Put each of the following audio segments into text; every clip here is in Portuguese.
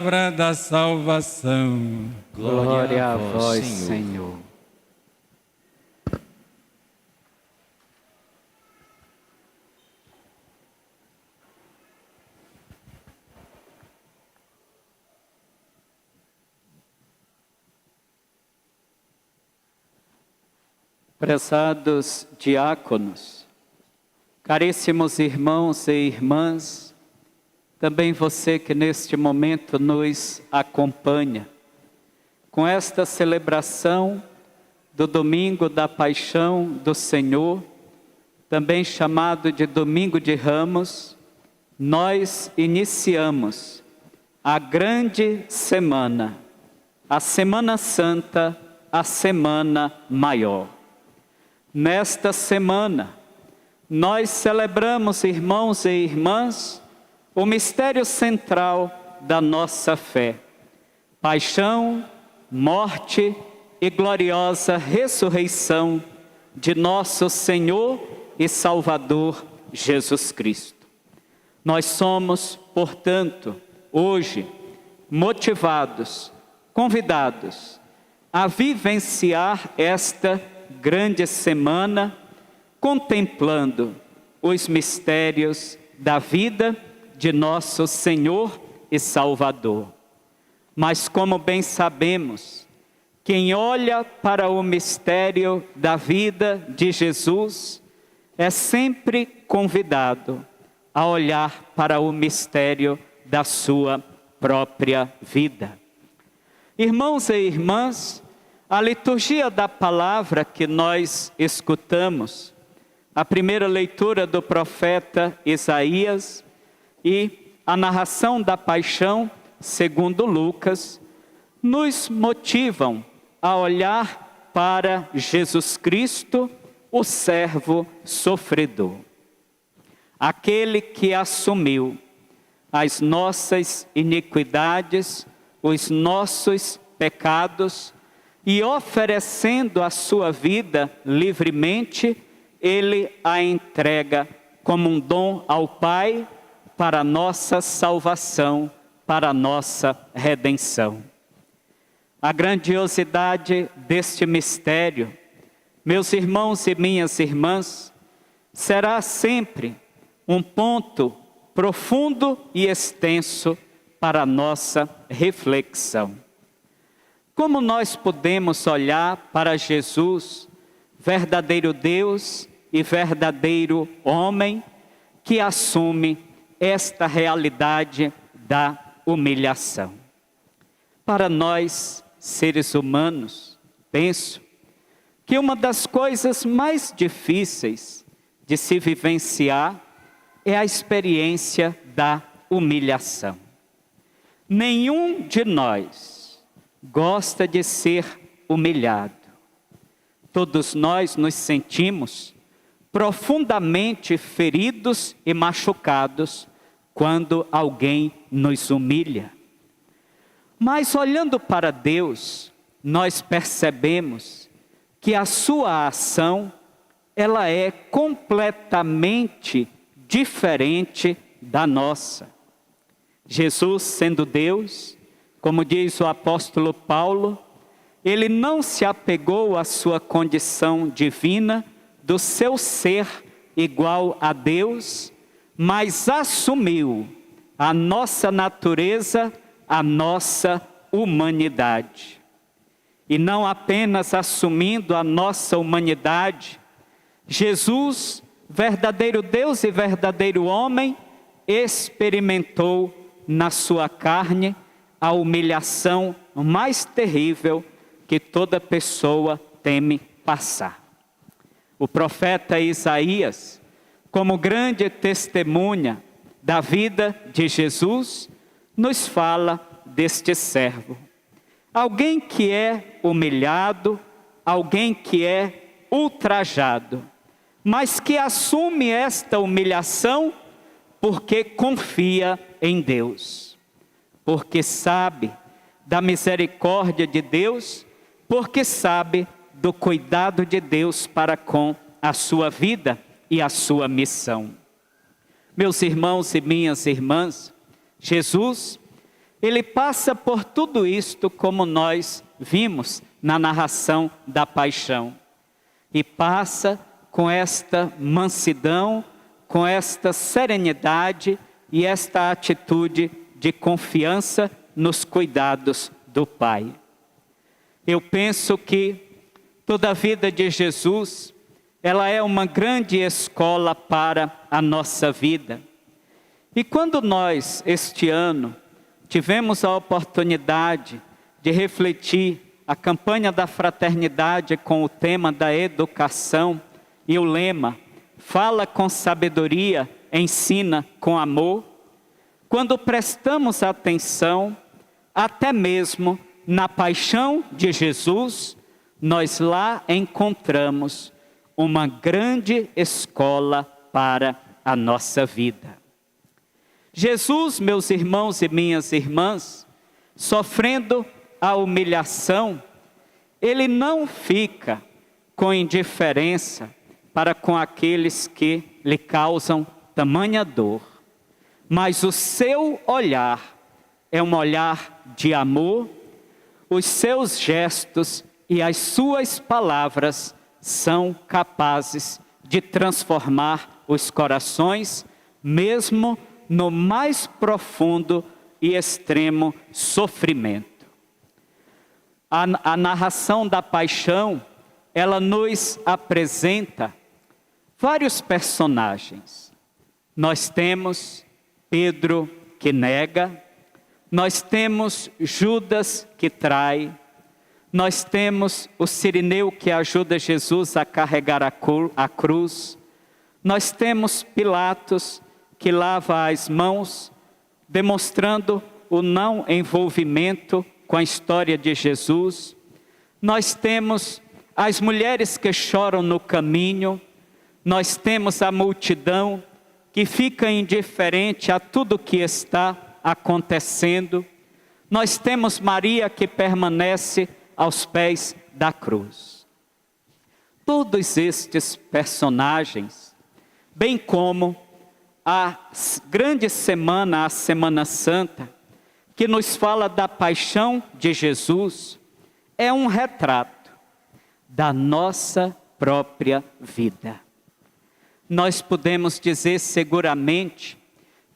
Palavra da salvação. Glória a vós, Senhor. Prezados diáconos, caríssimos irmãos e irmãs, também você que neste momento nos acompanha, com esta celebração do domingo da Paixão do Senhor, também chamado de Domingo de Ramos, nós iniciamos a grande semana, a Semana Santa, a Semana Maior. Nesta semana, nós celebramos, irmãos e irmãs, o mistério central da nossa fé. Paixão, morte e gloriosa ressurreição de nosso Senhor e Salvador Jesus Cristo. Nós somos, portanto, hoje, motivados, convidados a vivenciar esta grande semana, contemplando os mistérios da vida de nosso Senhor e Salvador. Mas como bem sabemos, quem olha para o mistério da vida de Jesus é sempre convidado a olhar para o mistério da sua própria vida. Irmãos e irmãs, a liturgia da palavra que nós escutamos, a primeira leitura do profeta Isaías e a narração da paixão, segundo Lucas, nos motivam a olhar para Jesus Cristo, o servo sofredor. Aquele que assumiu as nossas iniquidades, os nossos pecados, e oferecendo a sua vida livremente, ele a entrega como um dom ao Pai para a nossa salvação, para a nossa redenção. A grandiosidade deste mistério, meus irmãos e minhas irmãs, será sempre um ponto profundo e extenso para a nossa reflexão. Como nós podemos olhar para Jesus, verdadeiro Deus e verdadeiro homem, que assume esta realidade da humilhação? Para nós, seres humanos, penso que uma das coisas mais difíceis de se vivenciar é a experiência da humilhação. Nenhum de nós gosta de ser humilhado. Todos nós nos sentimos profundamente feridos e machucados quando alguém nos humilha. Mas olhando para Deus, nós percebemos que a sua ação, ela é completamente diferente da nossa. Jesus, sendo Deus, como diz o apóstolo Paulo, ele não se apegou à sua condição divina, do seu ser igual a Deus, mas assumiu a nossa natureza, a nossa humanidade. E não apenas assumindo a nossa humanidade, Jesus, verdadeiro Deus e verdadeiro homem, experimentou na sua carne a humilhação mais terrível que toda pessoa teme passar. O profeta Isaías, como grande testemunha da vida de Jesus, nos fala deste servo. Alguém que é humilhado, alguém que é ultrajado, mas que assume esta humilhação porque confia em Deus. Porque sabe da misericórdia de Deus, porque sabe do cuidado de Deus para com a sua vida e a sua missão. Meus irmãos e minhas irmãs, Jesus Ele passa por tudo isto como nós vimos na narração da paixão. E passa com esta mansidão, com esta serenidade e esta atitude de confiança nos cuidados do Pai. Eu penso que toda a vida de Jesus, ela é uma grande escola para a nossa vida. E quando nós, este ano, tivemos a oportunidade de refletir a campanha da fraternidade com o tema da educação e o lema "Fala com sabedoria, ensina com amor", quando prestamos atenção, até mesmo na paixão de Jesus, nós lá encontramos uma grande escola para a nossa vida. Jesus, meus irmãos e minhas irmãs, sofrendo a humilhação, ele não fica com indiferença para com aqueles que lhe causam tamanha dor, mas o seu olhar é um olhar de amor, os seus gestos e as suas palavras são capazes de transformar os corações, mesmo no mais profundo e extremo sofrimento. A narração da paixão, ela nos apresenta vários personagens. Nós temos Pedro que nega, nós temos Judas que trai, nós temos o Cirineu que ajuda Jesus a carregar a cruz, nós temos Pilatos que lava as mãos, demonstrando o não envolvimento com a história de Jesus. Nós temos as mulheres que choram no caminho, nós temos a multidão que fica indiferente a tudo que está acontecendo. Nós temos Maria que permanece aos pés da cruz. Todos estes personagens, bem como a grande semana, a Semana Santa, que nos fala da paixão de Jesus, é um retrato da nossa própria vida. Nós podemos dizer seguramente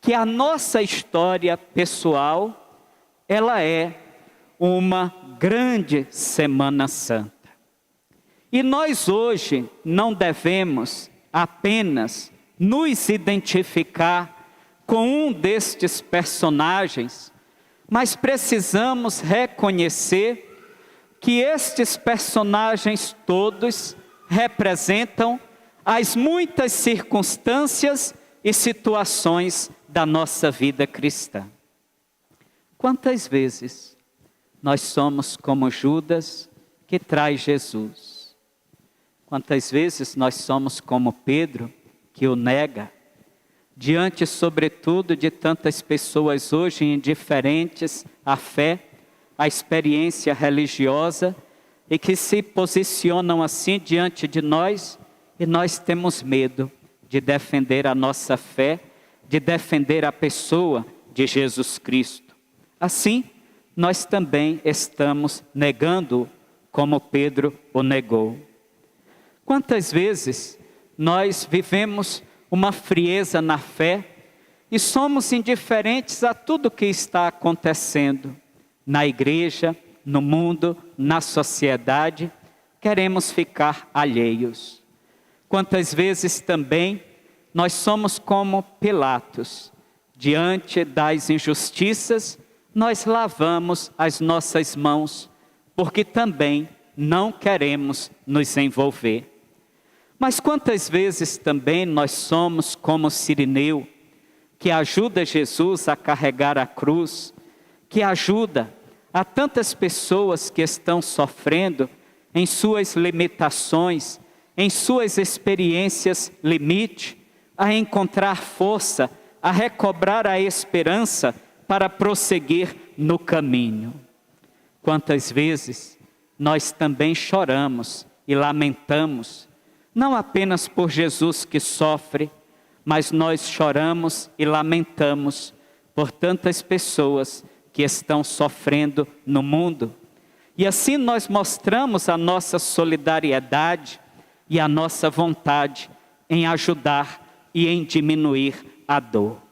que a nossa história pessoal, ela é uma grande Semana Santa. E nós hoje não devemos apenas nos identificar com um destes personagens, mas precisamos reconhecer que estes personagens todos representam as muitas circunstâncias e situações da nossa vida cristã. Quantas vezes nós somos como Judas que traz Jesus? Quantas vezes nós somos como Pedro que o nega? Diante, sobretudo, de tantas pessoas hoje indiferentes à fé, à experiência religiosa, e que se posicionam assim diante de nós, e nós temos medo de defender a nossa fé, de defender a pessoa de Jesus Cristo. Assim, nós também estamos negando como Pedro o negou. Quantas vezes nós vivemos uma frieza na fé e somos indiferentes a tudo que está acontecendo na igreja, no mundo, na sociedade, queremos ficar alheios. Quantas vezes também nós somos como Pilatos, diante das injustiças, nós lavamos as nossas mãos, porque também não queremos nos envolver. Mas quantas vezes também nós somos como Cirineu, que ajuda Jesus a carregar a cruz, que ajuda a tantas pessoas que estão sofrendo em suas limitações, em suas experiências limite, a encontrar força, a recobrar a esperança para prosseguir no caminho. Quantas vezes nós também choramos e lamentamos, não apenas por Jesus que sofre, mas nós choramos e lamentamos por tantas pessoas que estão sofrendo no mundo. E assim nós mostramos a nossa solidariedade e a nossa vontade em ajudar e em diminuir a dor.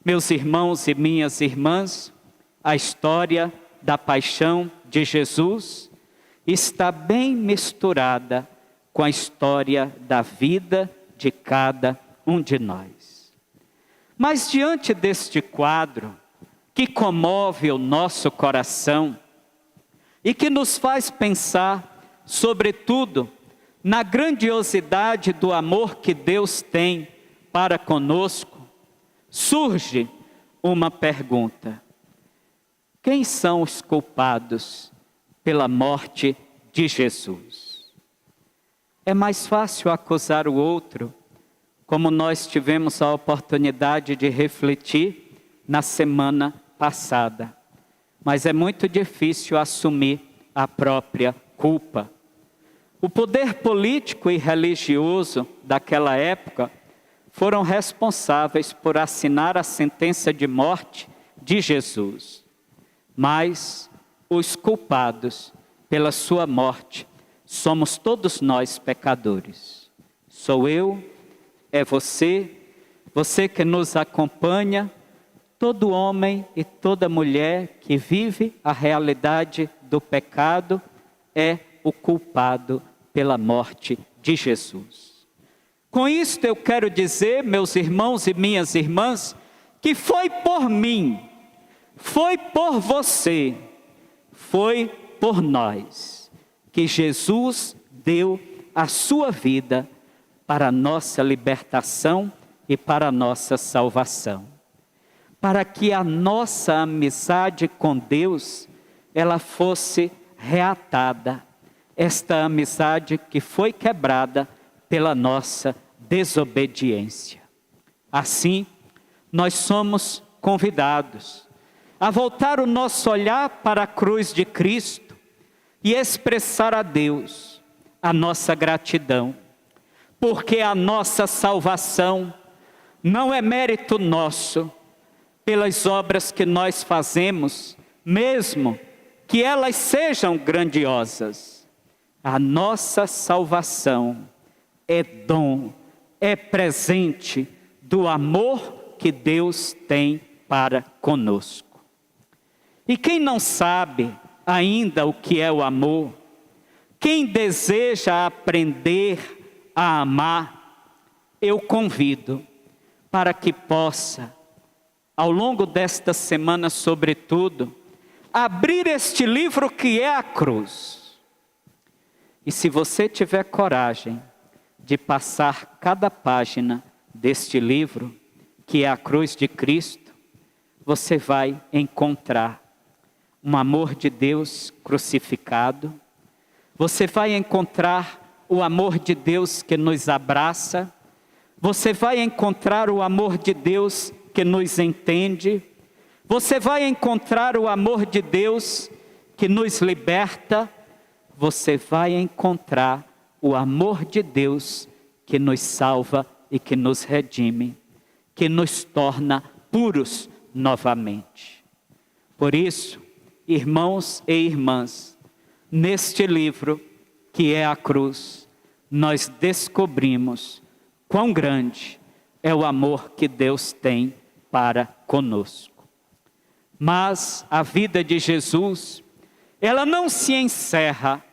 Meus irmãos e minhas irmãs, a história da paixão de Jesus está bem misturada com a história da vida de cada um de nós. Mas diante deste quadro, que comove o nosso coração e que nos faz pensar, sobretudo, na grandiosidade do amor que Deus tem para conosco, surge uma pergunta: quem são os culpados pela morte de Jesus? É mais fácil acusar o outro, como nós tivemos a oportunidade de refletir na semana passada. Mas é muito difícil assumir a própria culpa. O poder político e religioso daquela época foram responsáveis por assinar a sentença de morte de Jesus. Mas os culpados pela sua morte somos todos nós pecadores. Sou eu, é você, você que nos acompanha, todo homem e toda mulher que vive a realidade do pecado é o culpado pela morte de Jesus. Com isto eu quero dizer, meus irmãos e minhas irmãs, que foi por mim, foi por você, foi por nós, que Jesus deu a sua vida para a nossa libertação e para a nossa salvação. Para que a nossa amizade com Deus, ela fosse reatada. Esta amizade que foi quebrada pela nossa desobediência. Assim, nós somos convidados a voltar o nosso olhar para a cruz de Cristo e expressar a Deus a nossa gratidão, porque a nossa salvação não é mérito nosso, pelas obras que nós fazemos, mesmo que elas sejam grandiosas. A nossa salvação é dom, é presente do amor que Deus tem para conosco. E quem não sabe ainda o que é o amor, quem deseja aprender a amar, eu convido para que possa, ao longo desta semana, sobretudo, abrir este livro que é a cruz. E se você tiver coragem de passar cada página deste livro, que é a cruz de Cristo, você vai encontrar um amor de Deus crucificado, você vai encontrar o amor de Deus que nos abraça, você vai encontrar o amor de Deus que nos entende, você vai encontrar o amor de Deus que nos liberta, você vai encontrar o amor de Deus que nos salva e que nos redime, que nos torna puros novamente. Por isso, irmãos e irmãs, neste livro que é a cruz, nós descobrimos quão grande é o amor que Deus tem para conosco. Mas a vida de Jesus, ela não se encerra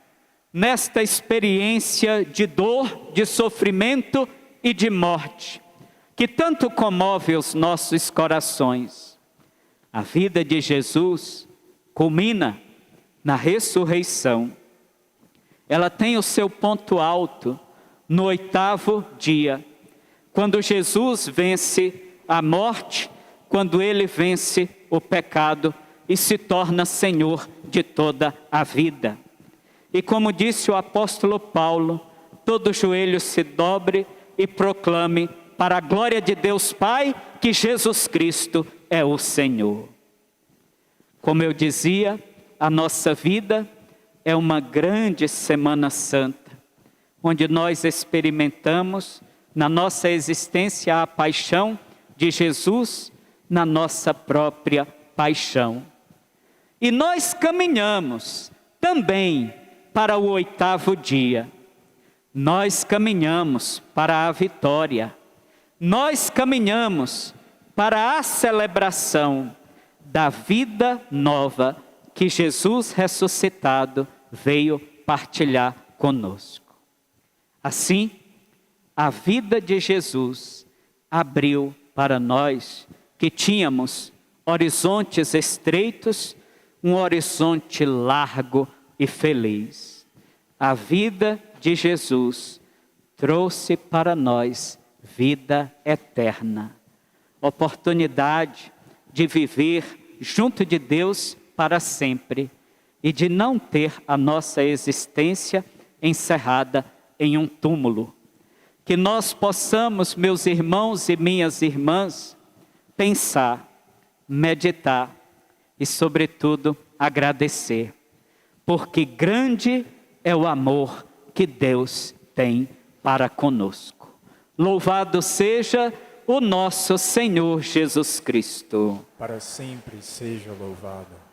nesta experiência de dor, de sofrimento e de morte, que tanto comove os nossos corações. A vida de Jesus culmina na ressurreição. Ela tem o seu ponto alto no 8º dia, quando Jesus vence a morte, quando ele vence o pecado e se torna Senhor de toda a vida. E como disse o apóstolo Paulo, todo joelho se dobre e proclame para a glória de Deus Pai que Jesus Cristo é o Senhor. Como eu dizia, a nossa vida é uma grande Semana Santa, onde nós experimentamos na nossa existência a paixão de Jesus na nossa própria paixão. E nós caminhamos também para o 8º dia. Nós caminhamos para a vitória. Nós caminhamos para a celebração da vida nova que Jesus ressuscitado veio partilhar conosco. Assim, a vida de Jesus abriu para nós que tínhamos horizontes estreitos, um horizonte largo e feliz. A vida de Jesus trouxe para nós vida eterna, oportunidade de viver junto de Deus para sempre e de não ter a nossa existência encerrada em um túmulo. Que nós possamos, meus irmãos e minhas irmãs, pensar, meditar e, sobretudo, agradecer, porque grande é o amor que Deus tem para conosco. Louvado seja o nosso Senhor Jesus Cristo. Para sempre seja louvado.